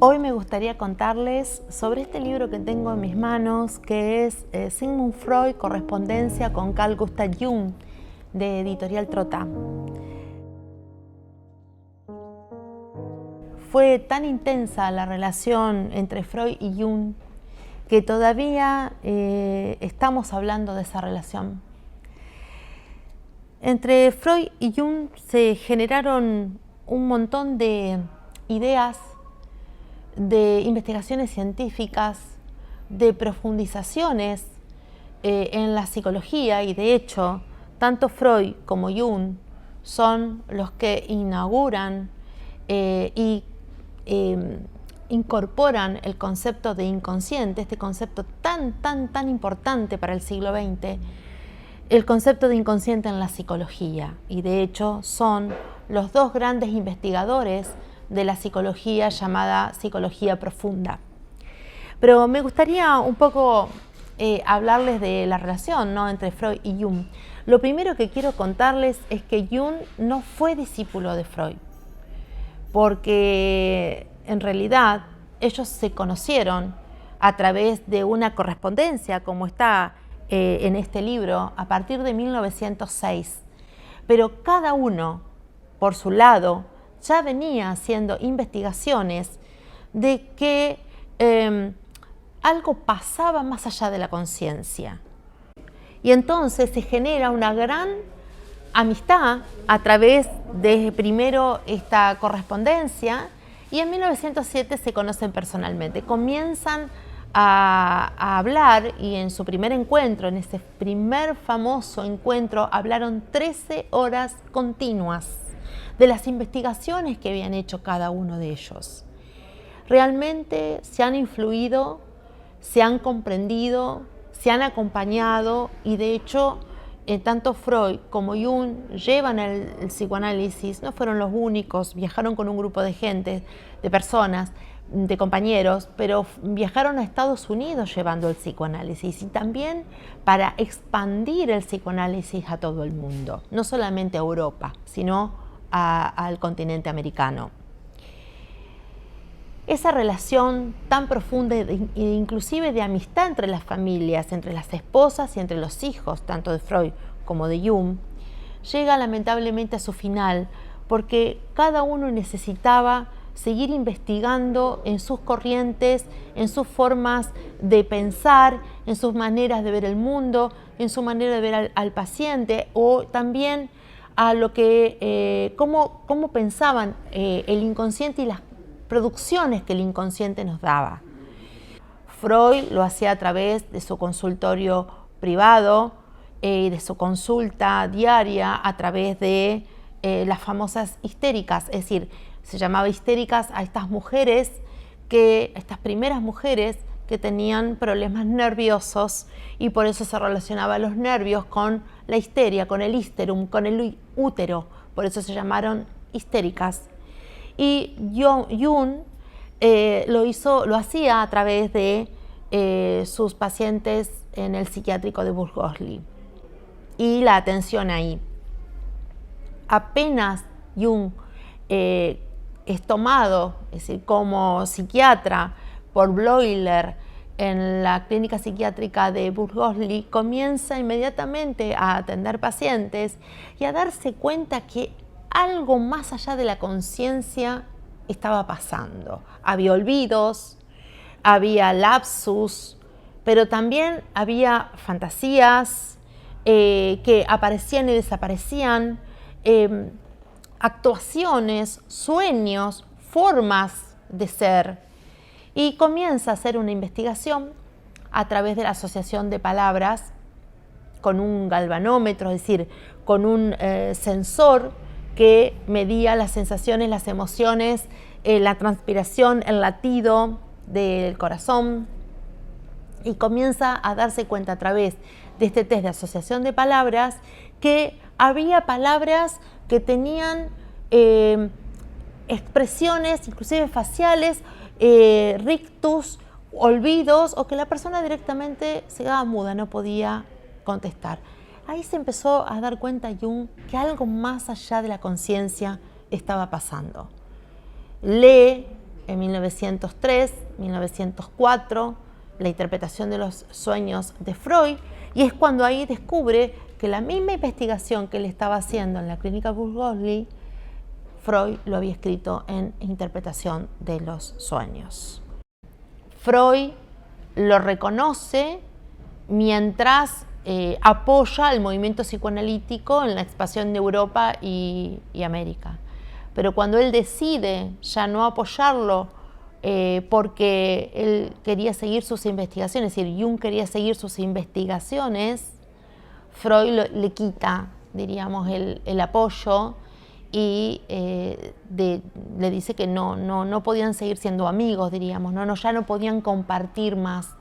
Hoy me gustaría contarles sobre este libro que tengo en mis manos, que es Sigmund Freud, correspondencia con Carl Gustav Jung, de Editorial Trotta. Fue tan intensa la relación entre Freud y Jung que todavía estamos hablando de esa relación. Entre Freud y Jung se generaron un montón de ideas, de investigaciones científicas, de profundizaciones en la psicología, y de hecho tanto Freud como Jung son los que inauguran y incorporan el concepto de inconsciente, este concepto tan importante para el siglo XX, el concepto de inconsciente en la psicología, y de hecho son los dos grandes investigadores de la psicología llamada psicología profunda. Pero me gustaría un poco hablarles de la relación, ¿no?, entre Freud y Jung. Lo primero que quiero contarles es que Jung no fue discípulo de Freud, porque en realidad ellos se conocieron a través de una correspondencia, como está en este libro, a partir de 1906. Pero cada uno, por su lado, ya venía haciendo investigaciones de que algo pasaba más allá de la conciencia. Y entonces se genera una gran amistad a través de primero esta correspondencia, y en 1907 se conocen personalmente. Comienzan a hablar, y en su primer encuentro, en ese primer famoso encuentro, hablaron 13 horas continuas de las investigaciones que habían hecho cada uno de ellos. Realmente se han influido, se han comprendido, se han acompañado, y de hecho tanto Freud como Jung llevan el psicoanálisis. No fueron los únicos, viajaron con un grupo de gente, de personas, de compañeros, pero viajaron a Estados Unidos llevando el psicoanálisis, y también para expandir el psicoanálisis a todo el mundo, no solamente a Europa, sino al continente americano. Esa relación tan profunda e inclusive de amistad entre las familias, entre las esposas y entre los hijos, tanto de Freud como de Jung, llega lamentablemente a su final, porque cada uno necesitaba seguir investigando en sus corrientes, en sus formas de pensar, en sus maneras de ver el mundo, en su manera de ver al paciente, o también a lo que cómo pensaban el inconsciente y las producciones que el inconsciente nos daba. Freud lo hacía a través de su consultorio privado, de su consulta diaria, a través de las famosas histéricas, es decir, se llamaba histéricas a estas mujeres, estas primeras mujeres que tenían problemas nerviosos, y por eso se relacionaba los nervios con la histeria, con el histerum, con el útero, por eso se llamaron histéricas. Y Jung lo hacía a través de sus pacientes en el psiquiátrico de Burgosli, y la atención ahí. Apenas Jung es tomado, es decir, como psiquiatra por Bleuler en la clínica psiquiátrica de Burgosli, comienza inmediatamente a atender pacientes y a darse cuenta que algo más allá de la conciencia estaba pasando. Había olvidos, había lapsus, pero también había fantasías que aparecían y desaparecían, actuaciones, sueños, formas de ser. Y comienza a hacer una investigación a través de la asociación de palabras con un galvanómetro, es decir, con un sensor que medía las sensaciones, las emociones, la transpiración, el latido del corazón, y comienza a darse cuenta a través de este test de asociación de palabras que había palabras que tenían expresiones, inclusive faciales, rictus, olvidos, o que la persona directamente se quedaba muda, no podía contestar. Ahí se empezó a dar cuenta Jung que algo más allá de la conciencia estaba pasando. Lee 1903, 1904, la interpretación de los sueños de Freud, y es cuando ahí descubre que la misma investigación que él estaba haciendo en la clínica Burgosli, Freud lo había escrito en interpretación de los sueños. Freud lo reconoce mientras apoya el movimiento psicoanalítico en la expansión de Europa y América. Pero cuando él decide ya no apoyarlo porque él quería seguir sus investigaciones, es decir, Jung quería seguir sus investigaciones, Freud le quita, diríamos, el apoyo y le dice que no podían seguir siendo amigos, diríamos, ya no podían compartir más.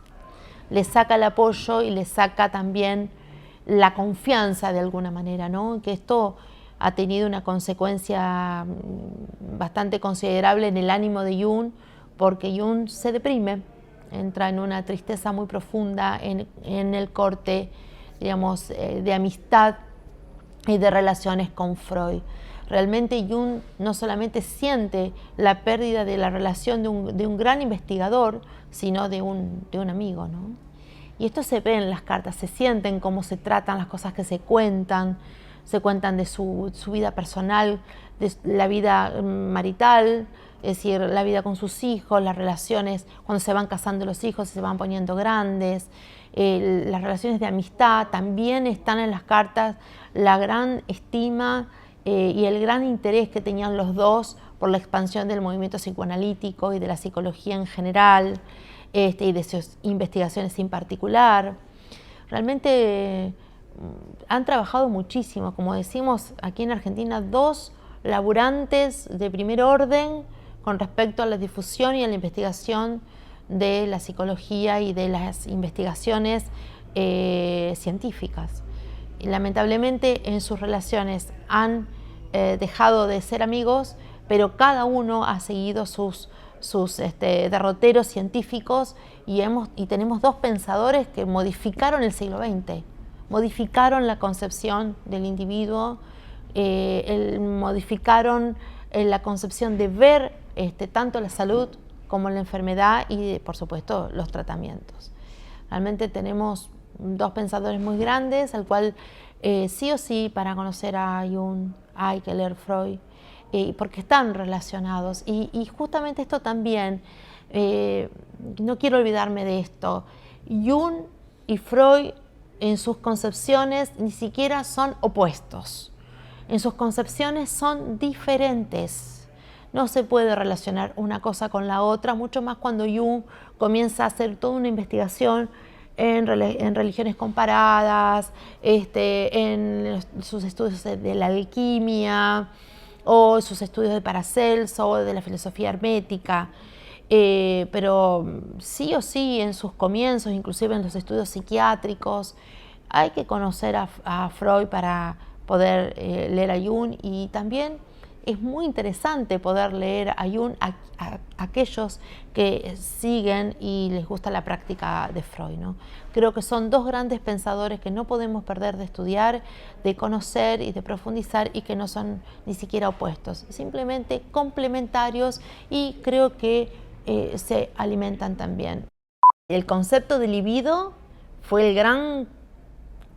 Le saca el apoyo y le saca también la confianza de alguna manera, ¿no? Que esto ha tenido una consecuencia bastante considerable en el ánimo de Jung, porque Jung se deprime, entra en una tristeza muy profunda en el corte, digamos, de amistad y de relaciones con Freud. Realmente Jung no solamente siente la pérdida de la relación de un gran investigador, sino de un amigo, ¿no? Y esto se ve en las cartas, se sienten cómo se tratan las cosas que se cuentan de su vida personal, de la vida marital, es decir, la vida con sus hijos, las relaciones cuando se van casando los hijos y se van poniendo grandes, las relaciones de amistad, también están en las cartas la gran estima y el gran interés que tenían los dos por la expansión del movimiento psicoanalítico y de la psicología en general, y de sus investigaciones en particular. Realmente han trabajado muchísimo, como decimos aquí en Argentina, dos laburantes de primer orden con respecto a la difusión y a la investigación de la psicología y de las investigaciones científicas. Y lamentablemente en sus relaciones han dejado de ser amigos, pero cada uno ha seguido sus derroteros científicos y tenemos dos pensadores que modificaron el siglo XX, modificaron la concepción del individuo, modificaron la concepción de ver tanto la salud como la enfermedad y, por supuesto, los tratamientos. Realmente tenemos dos pensadores muy grandes, al cual sí o sí para conocer a Jung hay que leer Freud, porque están relacionados. Y justamente esto también, no quiero olvidarme de esto, Jung y Freud en sus concepciones ni siquiera son opuestos, en sus concepciones son diferentes. No se puede relacionar una cosa con la otra, mucho más cuando Jung comienza a hacer toda una investigación en religiones comparadas, en sus estudios de la alquimia, o sus estudios de Paracelso, o de la filosofía hermética. Pero sí o sí en sus comienzos, inclusive en los estudios psiquiátricos, hay que conocer a Freud para poder leer a Jung, y también es muy interesante poder leer a Jung a aquellos que siguen y les gusta la práctica de Freud, ¿no? Creo que son dos grandes pensadores que no podemos perder de estudiar, de conocer y de profundizar, y que no son ni siquiera opuestos, simplemente complementarios, y creo que se alimentan también. El concepto de libido fue el gran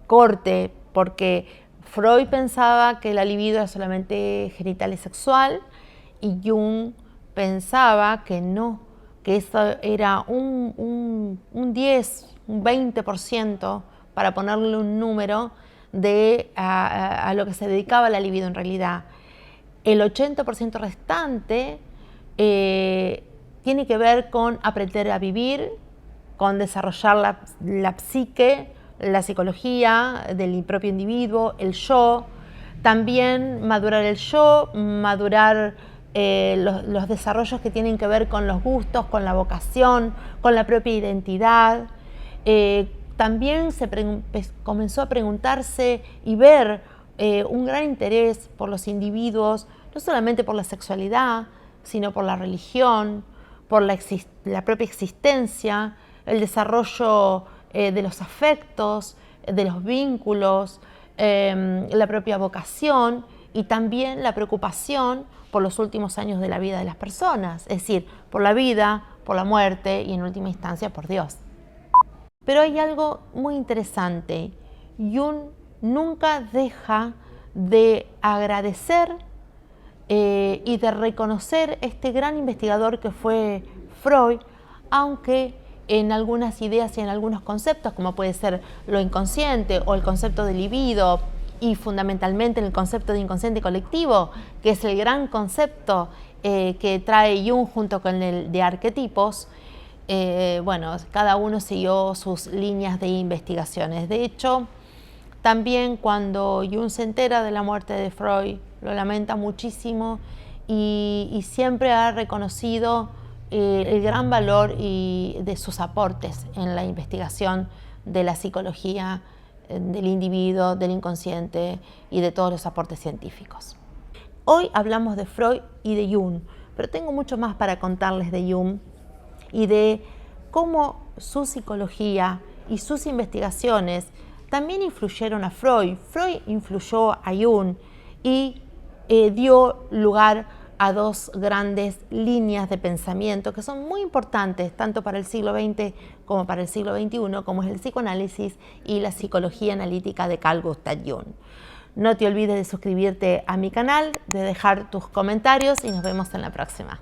corte, porque Freud pensaba que la libido era solamente genital y sexual, y Jung pensaba que no, que eso era un 10, un 20%, para ponerle un número, a lo que se dedicaba la libido en realidad. El 80% restante tiene que ver con aprender a vivir, con desarrollar la psique, la psicología del propio individuo, el yo, también madurar el yo, madurar los desarrollos que tienen que ver con los gustos, con la vocación, con la propia identidad. También comenzó a preguntarse y ver un gran interés por los individuos, no solamente por la sexualidad, sino por la religión, por la propia existencia, el desarrollo de los afectos, de los vínculos, la propia vocación, y también la preocupación por los últimos años de la vida de las personas, es decir, por la vida, por la muerte y en última instancia por Dios. Pero hay algo muy interesante. Jung nunca deja de agradecer y de reconocer este gran investigador que fue Freud, aunque en algunas ideas y en algunos conceptos, como puede ser lo inconsciente o el concepto de libido, y fundamentalmente en el concepto de inconsciente colectivo, que es el gran concepto que trae Jung junto con el de arquetipos, bueno, cada uno siguió sus líneas de investigaciones. De hecho, también cuando Jung se entera de la muerte de Freud, lo lamenta muchísimo y siempre ha reconocido el gran valor de sus aportes en la investigación de la psicología del individuo, del inconsciente y de todos los aportes científicos. Hoy hablamos de Freud y de Jung, pero tengo mucho más para contarles de Jung y de cómo su psicología y sus investigaciones también influyeron a Freud. Freud influyó a Jung y dio lugar a dos grandes líneas de pensamiento que son muy importantes tanto para el siglo XX como para el siglo XXI, como es el psicoanálisis y la psicología analítica de Carl Gustav Jung. No te olvides de suscribirte a mi canal, de dejar tus comentarios y nos vemos en la próxima.